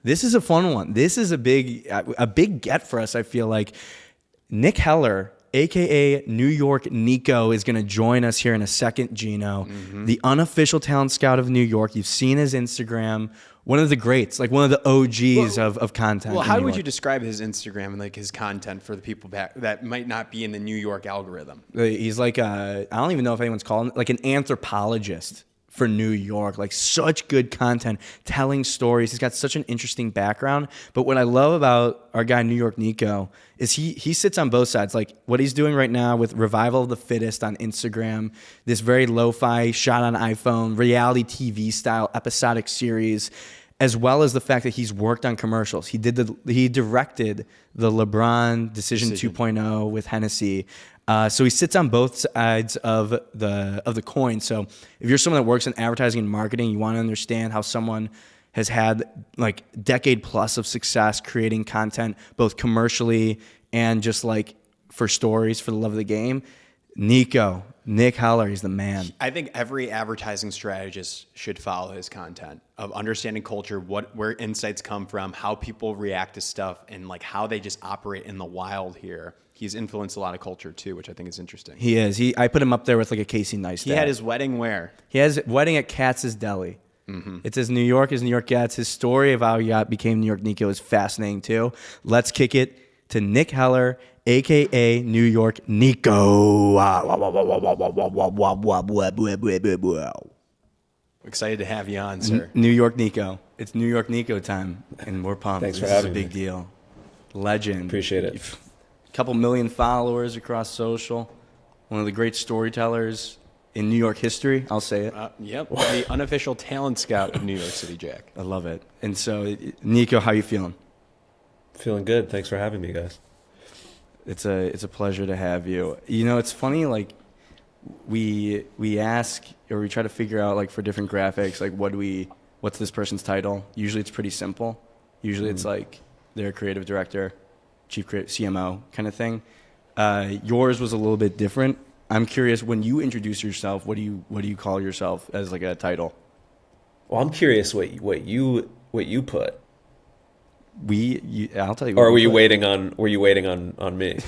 This is a fun one. This is a big get for us, I feel like. Nick Heller, a.k.a. New York Nico, is going to join us here in a second, Gino. The unofficial talent scout of New York. You've seen his Instagram. One of the greats, like one of the OGs of content. Well, how would you describe his Instagram and like his content for the people that might not be in the New York algorithm? He's like I don't even know if anyone's calling it, like an anthropologist for New York. Like such good content, telling stories. He's got such an interesting background. But what I love about our guy New York Nico is he sits on both sides. Like what he's doing right now with Revival of the Fittest on Instagram, this very lo-fi shot on iPhone, reality TV style episodic series, as well as the fact that he's worked on commercials. He directed the LeBron Decision 2.0 with Hennessy. So he sits on both sides of the coin. So if you're someone that works in advertising and marketing, you want to understand how someone has had like decade plus of success creating content, both commercially and just like for stories, for the love of the game. Nick Heller, he's the man. I think every advertising strategist should follow his content of understanding culture, where insights come from, how people react to stuff, and like how they just operate in the wild here. He's influenced a lot of culture too, which I think is interesting. He is. I put him up there with like a Casey Neistat. He had his wedding where? He has wedding at Katz's Deli. It's as New York gets. His story of how he became New York Nico is fascinating too. Let's kick it to Nick Heller, a.k.a. New York Nico. Excited to have you on, sir. New York Nico. It's New York Nico time, and we're pumped. Thanks for This is having a big me. deal. Legend. Appreciate it. A couple million followers across social. One of the great storytellers in New York history. I'll say it. Yep, the unofficial talent scout of New York City, Jack. I love it. And so, Nico, how you feeling? Feeling good. Thanks for having me, guys. It's a pleasure to have you. You know, it's funny, like we ask or we try to figure out like for different graphics, like what's this person's title? Usually it's pretty simple. Usually it's like they're a creative director, CMO kind of thing. Yours was a little bit different. I'm curious, when you introduce yourself, what do you call yourself as like a title? Well, I'm curious what you put. I'll tell you. Or were you waiting on me?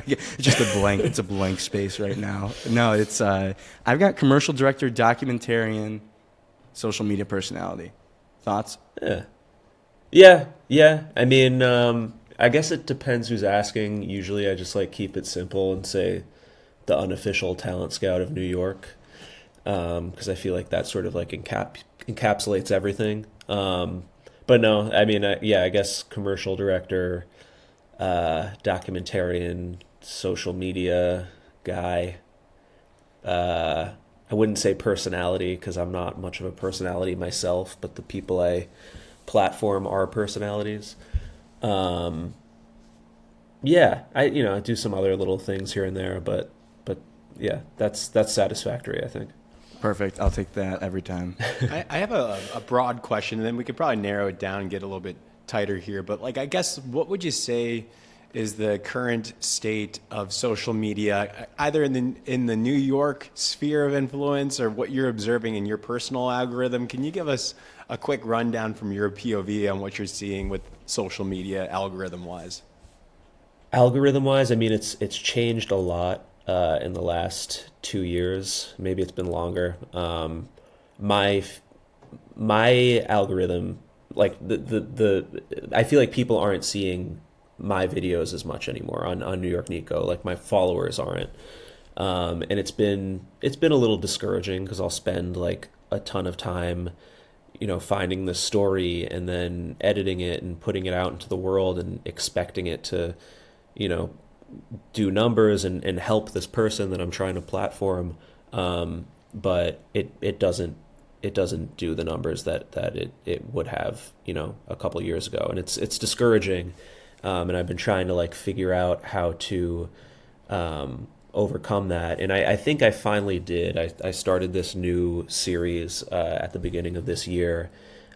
It's just a blank. It's a blank space right now. No, it's I've got commercial director, documentarian, social media personality. Thoughts? Yeah. I mean, I guess it depends who's asking. Usually, I just like keep it simple and say the unofficial talent scout of New York, because I feel like that sort of like encapsulates everything. But no, I mean, I guess commercial director, documentarian, social media guy. I wouldn't say personality because I'm not much of a personality myself, but the people I platform are personalities. I do some other little things here and there, but yeah, that's satisfactory, I think. Perfect. I'll take that every time. I have a broad question, and then we could probably narrow it down and get a little bit tighter here. But like, I guess, what would you say is the current state of social media, either in the New York sphere of influence or what you're observing in your personal algorithm? Can you give us a quick rundown from your POV on what you're seeing with social media algorithm-wise? Algorithm-wise, I mean, it's changed a lot in the last 2 years. Maybe it's been longer. My algorithm, like I feel like people aren't seeing my videos as much anymore on New York Nico. Like my followers aren't, and it's been a little discouraging because I'll spend like a ton of time, finding the story and then editing it and putting it out into the world and expecting it to, do numbers and help this person that I'm trying to platform. But it doesn't do the numbers that it would have, a couple of years ago. And it's discouraging. And I've been trying to like figure out how to overcome that. And I think I finally did. I started this new series at the beginning of this year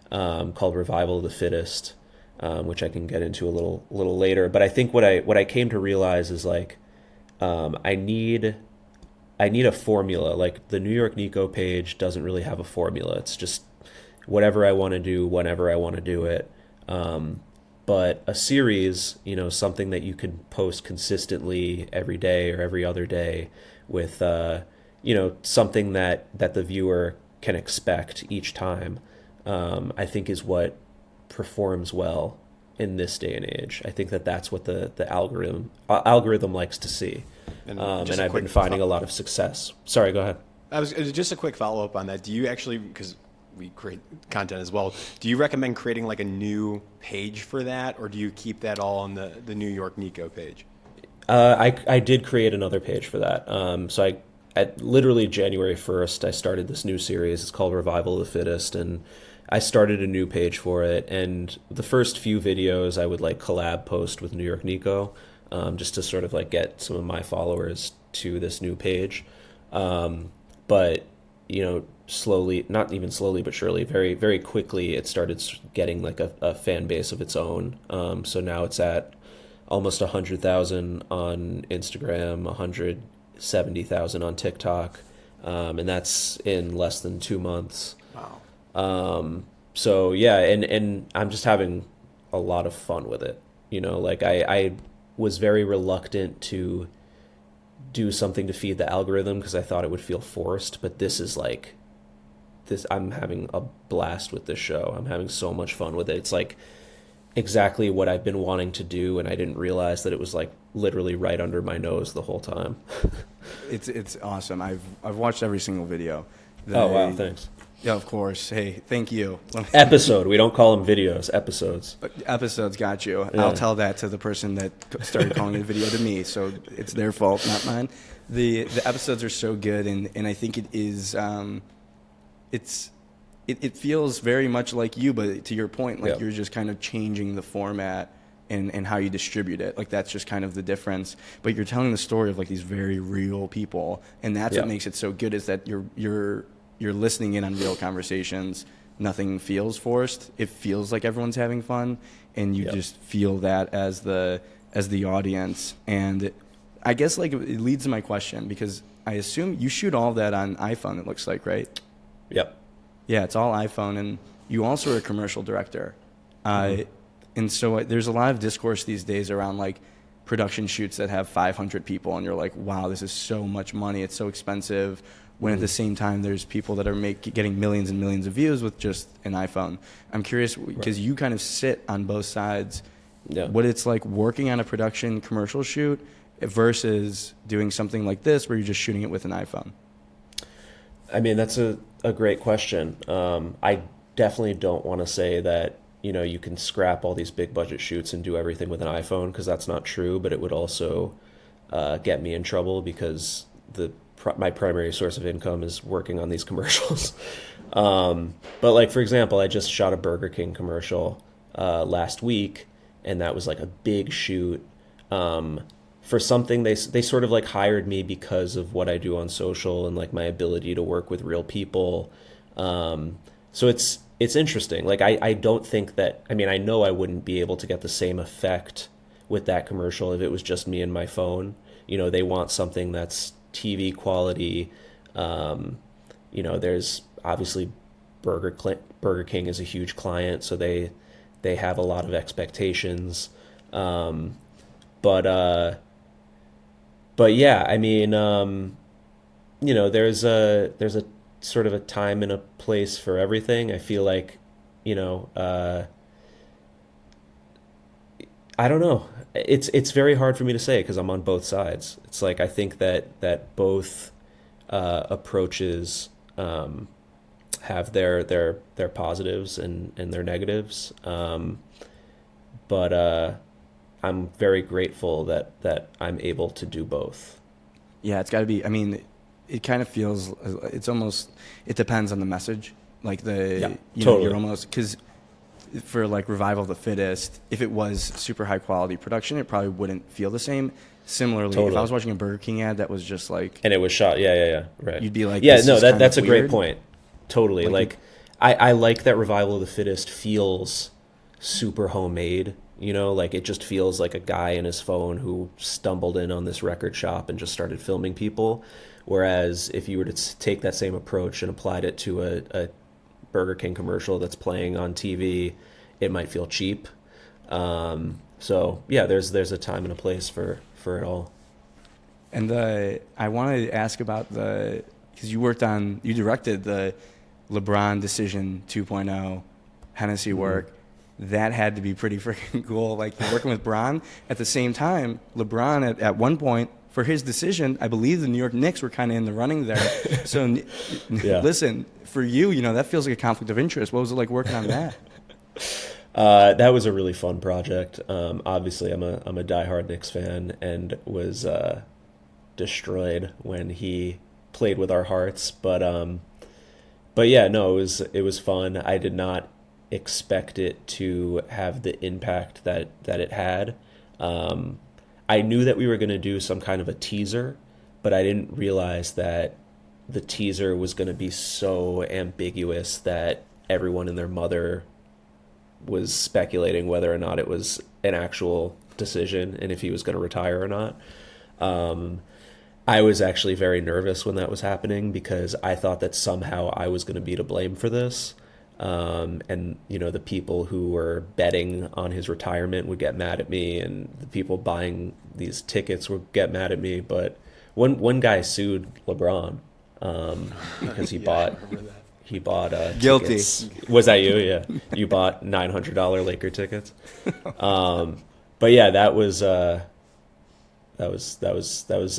called Revival of the Fittest, which I can get into a little later. But I think what I came to realize is like I need a formula. Like the New York Nico page doesn't really have a formula. It's just whatever I want to do, whenever I want to do it. But a series, something that you can post consistently every day or every other day with, something that the viewer can expect each time, I think is what performs well in this day and age. I think that that's what the algorithm likes to see. And I've been finding a lot of success. Sorry, go ahead. I was just a quick follow up on that. Do you actually, because we create content as well, do you recommend creating like a new page for that, or do you keep that all on the New York Nico page? I did create another page for that. So at literally January 1st, I started this new series. It's called Revival of the Fittest, and I started a new page for it. And the first few videos I would like collab post with New York Nico, just to sort of like get some of my followers to this new page. But slowly, not even slowly, but surely, very, very quickly, it started getting like a fan base of its own. So now it's at almost 100,000 on Instagram, 170,000 on TikTok, and that's in less than 2 months. Wow. So yeah, and I'm just having a lot of fun with it. Like I was very reluctant to do something to feed the algorithm because I thought it would feel forced, but this is like this. I'm having a blast with this show. I'm having so much fun with it. It's like exactly what I've been wanting to do, and I didn't realize that it was like literally right under my nose the whole time. It's awesome. I've watched every single video. Oh wow, thanks. Yeah, of course. Hey, thank you. Episode. We don't call them videos. Episodes. Episodes, got you. Yeah. I'll tell that to the person that started calling it a video to me, so it's their fault, not mine. The episodes are so good, and I think it is. It feels very much like you, but to your point, like you're just kind of changing the format and how you distribute it. Like that's just kind of the difference. But you're telling the story of like these very real people, and that's what makes it so good. Is that you're listening in on real conversations. Nothing feels forced. It feels like everyone's having fun, and you just feel that as the audience. And I guess like it leads to my question, because I assume you shoot all of that on iPhone. It looks like, right? Yep. Yeah, it's all iPhone, and you also are a commercial director. And so there's a lot of discourse these days around like production shoots that have 500 people, and you're like, wow, this is so much money. It's so expensive. When at the same time, there's people that are getting millions and millions of views with just an iPhone. I'm curious, because you kind of sit on both sides, what it's like working on a production commercial shoot versus doing something like this where you're just shooting it with an iPhone. I mean, that's a great question. I definitely don't want to say that, you can scrap all these big budget shoots and do everything with an iPhone, because that's not true, but it would also get me in trouble because my primary source of income is working on these commercials. But like, for example, I just shot a Burger King commercial last week, and that was like a big shoot. For something they sort of like hired me because of what I do on social and like my ability to work with real people. So it's interesting. Like I don't think that, I mean, I know I wouldn't be able to get the same effect with that commercial if it was just me and my phone. They want something that's TV quality. There's obviously Burger King is a huge client, so they have a lot of expectations. But yeah, I mean, there's a sort of a time and a place for everything. I feel like, I don't know. It's very hard for me to say because I'm on both sides. It's like I think that both approaches have their positives and their negatives. But I'm very grateful that I'm able to do both. Yeah, it's got to be. I mean, it kind of feels. It's almost. It depends on the message. Like totally. You're almost because. For like Revival of the Fittest, if it was super high quality production, it probably wouldn't feel the same. Similarly, if I was watching a Burger King ad that was just like, and it was shot, right, you'd be like, that's a great point. Totally, like I like that Revival of the Fittest feels super homemade. Like it just feels like a guy in his phone who stumbled in on this record shop and just started filming people. Whereas if you were to take that same approach and applied it to a Burger King commercial that's playing on TV, it might feel cheap. So yeah, there's a time and a place for it all. And I wanted to ask about because you directed the LeBron Decision 2.0 Hennessy work. That had to be pretty freaking cool. Like, you're working with Bron. At the same time, LeBron, at one point, for his decision, I believe the New York Knicks were kind of in the running there. So, listen, for you, that feels like a conflict of interest. What was it like working on that? That was a really fun project. Obviously, I'm a diehard Knicks fan, and was destroyed when he played with our hearts. But yeah, no, it was fun. I did not expect it to have the impact that it had. I knew that we were going to do some kind of a teaser, but I didn't realize that the teaser was going to be so ambiguous that everyone and their mother was speculating whether or not it was an actual decision and if he was going to retire or not. I was actually very nervous when that was happening because I thought that somehow I was going to be to blame for this. And the people who were betting on his retirement would get mad at me, and the people buying these tickets would get mad at me. But one guy sued LeBron because he bought Guilty. tickets. Was that you? Yeah, you bought $900 Laker tickets. But yeah, that was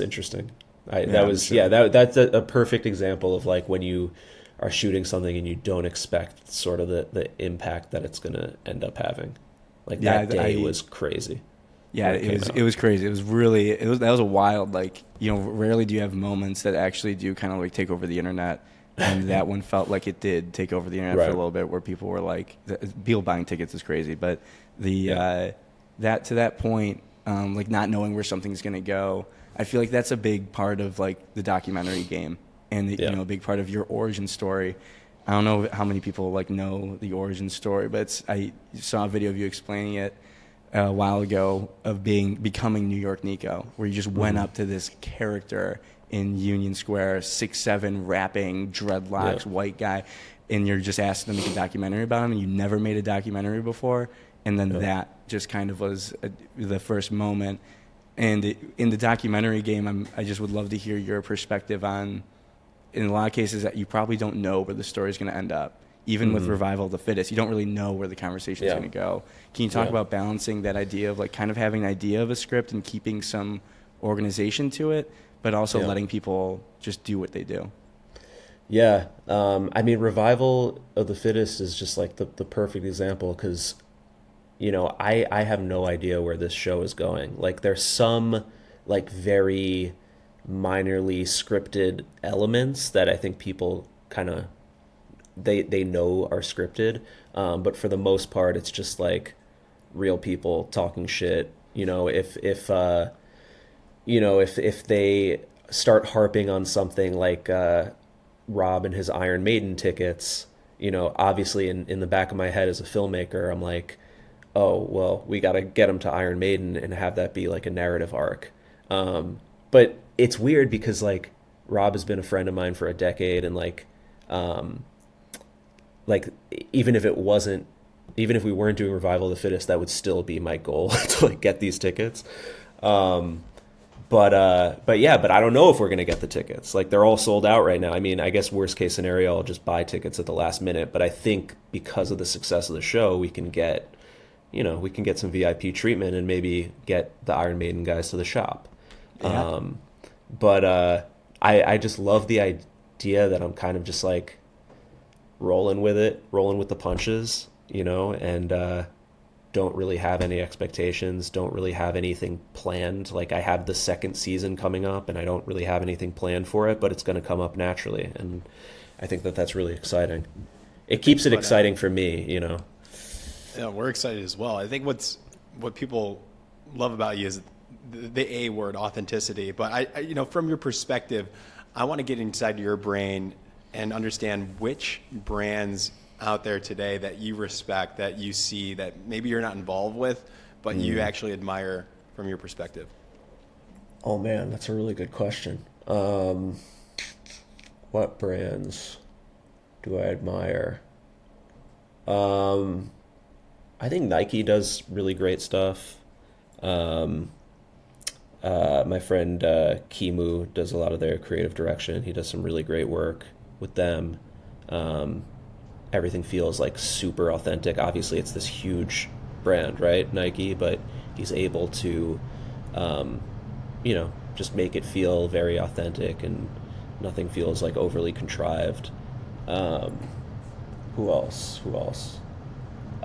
interesting. That's a perfect example of like when you are shooting something and you don't expect sort of the impact that it's going to end up having. Like that day was crazy. Yeah, it was crazy. That was a wild, like, rarely do you have moments that actually do kind of like take over the internet. And that one felt like it did take over the internet for a little bit, where people were like, people buying tickets is crazy. But that to that point, like not knowing where something's going to go, I feel like that's a big part of like the documentary game. And a big part of your origin story. I don't know how many people like know the origin story, but I saw a video of you explaining it a while ago of becoming New York Nico, where you just went up to this character in Union Square, 6'7", rapping, dreadlocks, white guy, and you're just asked to make a documentary about him, and you never made a documentary before, and then that just kind of was the first moment. And in the documentary game, I just would love to hear your perspective on. In a lot of cases that you probably don't know where the story is going to end up. Even with Revival of the Fittest, you don't really know where the conversation is going to go. Can you talk about balancing that idea of like kind of having an idea of a script and keeping some organization to it, but also letting people just do what they do? Yeah. I mean, Revival of the Fittest is just like the perfect example because, I have no idea where this show is going. Like there's some like very minorly scripted elements that I think people kind of they know are scripted, but for the most part it's just like real people talking shit. If they start harping on something like Rob and his Iron Maiden tickets, obviously in the back of my head as a filmmaker I'm like, oh well, we got to get him to Iron Maiden and have that be like a narrative arc. But it's weird because like Rob has been a friend of mine for a decade, and like even if we weren't doing Revival of the Fittest, that would still be my goal to like get these tickets. But I don't know if we're gonna get the tickets. Like they're all sold out right now. I mean, I guess worst case scenario, I'll just buy tickets at the last minute. But I think because of the success of the show, we can get some VIP treatment and maybe get the Iron Maiden guys to the shop. Yeah. But I just love the idea that I'm kind of just like rolling with the punches, and don't really have any expectations, don't really have anything planned. Like I have the second season coming up and I don't really have anything planned for it, but it's going to come up naturally. And I think that that's really exciting. It keeps it exciting for me, Yeah, we're excited as well. I think what people love about you is the A word, authenticity. But I from your perspective, I want to get inside your brain and understand which brands out there today that you respect, that you see, that maybe you're not involved with, but you actually admire from your perspective. Oh man, that's a really good question. What brands do I admire? I think Nike does really great stuff. My friend Kimu does a lot of their creative direction. He does some really great work with them. Um, Everything feels like super authentic. Obviously, it's this huge brand, right, Nike, but he's able to, um, just make it feel very authentic and nothing feels like overly contrived. Um, who else? Who else?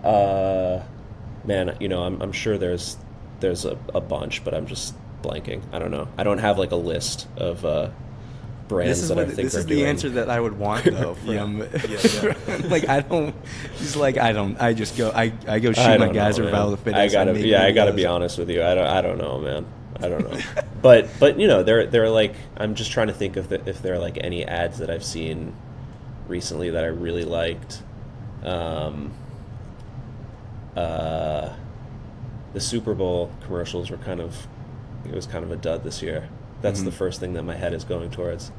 Uh, Man, I'm sure there's a bunch, but I'm just blanking. I don't know. I don't have like a list of brands that I think this are is the doing. answer that I would want though from like I don't he's like I just go I go shoot I my don't guys know, or man. Revival the Fitness. I gotta be honest with you. I don't know, man. I don't know. But they're like, I'm just trying to think of if there are like any ads that I've seen recently that I really liked. The Super Bowl commercials were it was kind of a dud this year. That's the first thing that my head is going towards.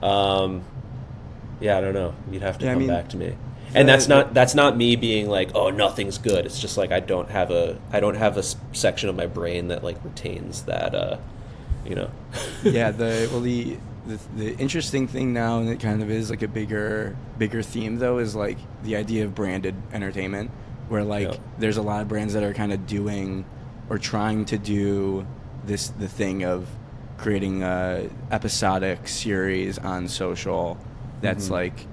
Yeah, I don't know. You'd have to come back to me. And that's not me being like, oh, nothing's good. It's just like I don't have a section of my brain that like retains that. Yeah, the interesting thing now, and it kind of is like a bigger theme though, is like the idea of branded entertainment, where like there's a lot of brands that are kind of doing or trying to do the thing of creating a episodic series on social that's like,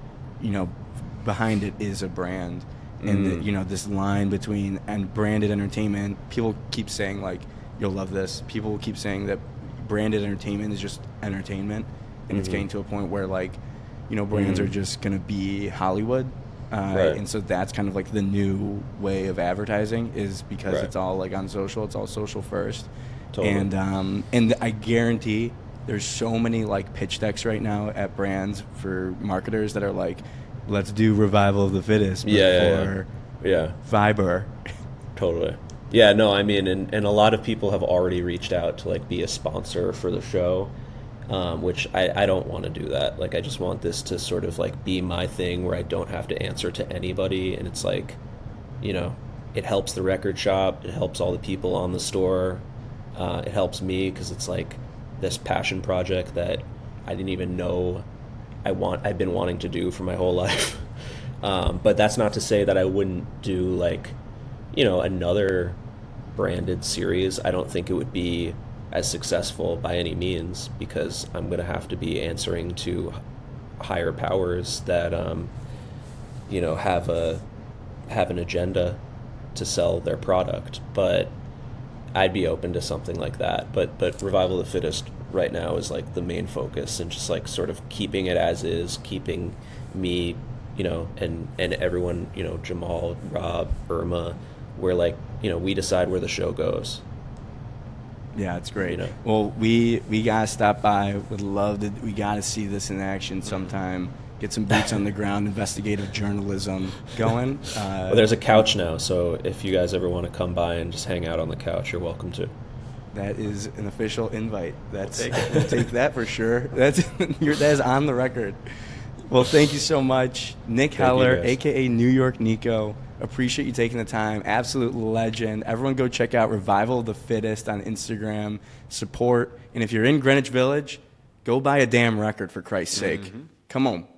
behind it is a brand. And this line between and branded entertainment, people keep saying like, you'll love this, people keep saying that branded entertainment is just entertainment, and it's getting to a point where like, brands are just gonna be Hollywood, Right. and so that's kind of like the new way of advertising, is because Right. it's all like on social, it's all social first. Totally. And I guarantee there's so many like pitch decks right now at brands for marketers that are like, let's do Revival of the Fittest, but for Yeah. fiber. Totally. Yeah, no, I mean, and a lot of people have already reached out to like be a sponsor for the show, which I don't want to do that. Like, I just want this to sort of like be my thing where I don't have to answer to anybody, and it's like, it helps the record shop, it helps all the people on the store, it helps me because it's like this passion project that I didn't even know I've been wanting to do for my whole life. But that's not to say that I wouldn't do like, another branded series. I don't think it would be as successful by any means, because I'm going to have to be answering to higher powers that, have an agenda to sell their product. But I'd be open to something like that. But Revival of the Fittest right now is like the main focus, and just like sort of keeping it as is, keeping me, and everyone, Jamal, Rob, Irma, where like, we decide where the show goes. Yeah, it's great. Well, we gotta stop by. Would love to. We gotta see this in action sometime. Get some boots on the ground, investigative journalism going. Well, there's a couch now, so if you guys ever want to come by and just hang out on the couch, you're welcome to. That is an official invite. We'll take that for sure. That is on the record. Well, thank you so much, Nick Heller, aka New York Nico. Appreciate you taking the time. Absolute legend. Everyone go check out Revival of the Fittest on Instagram. Support. And if you're in Greenwich Village, go buy a damn record, for Christ's sake. Come on.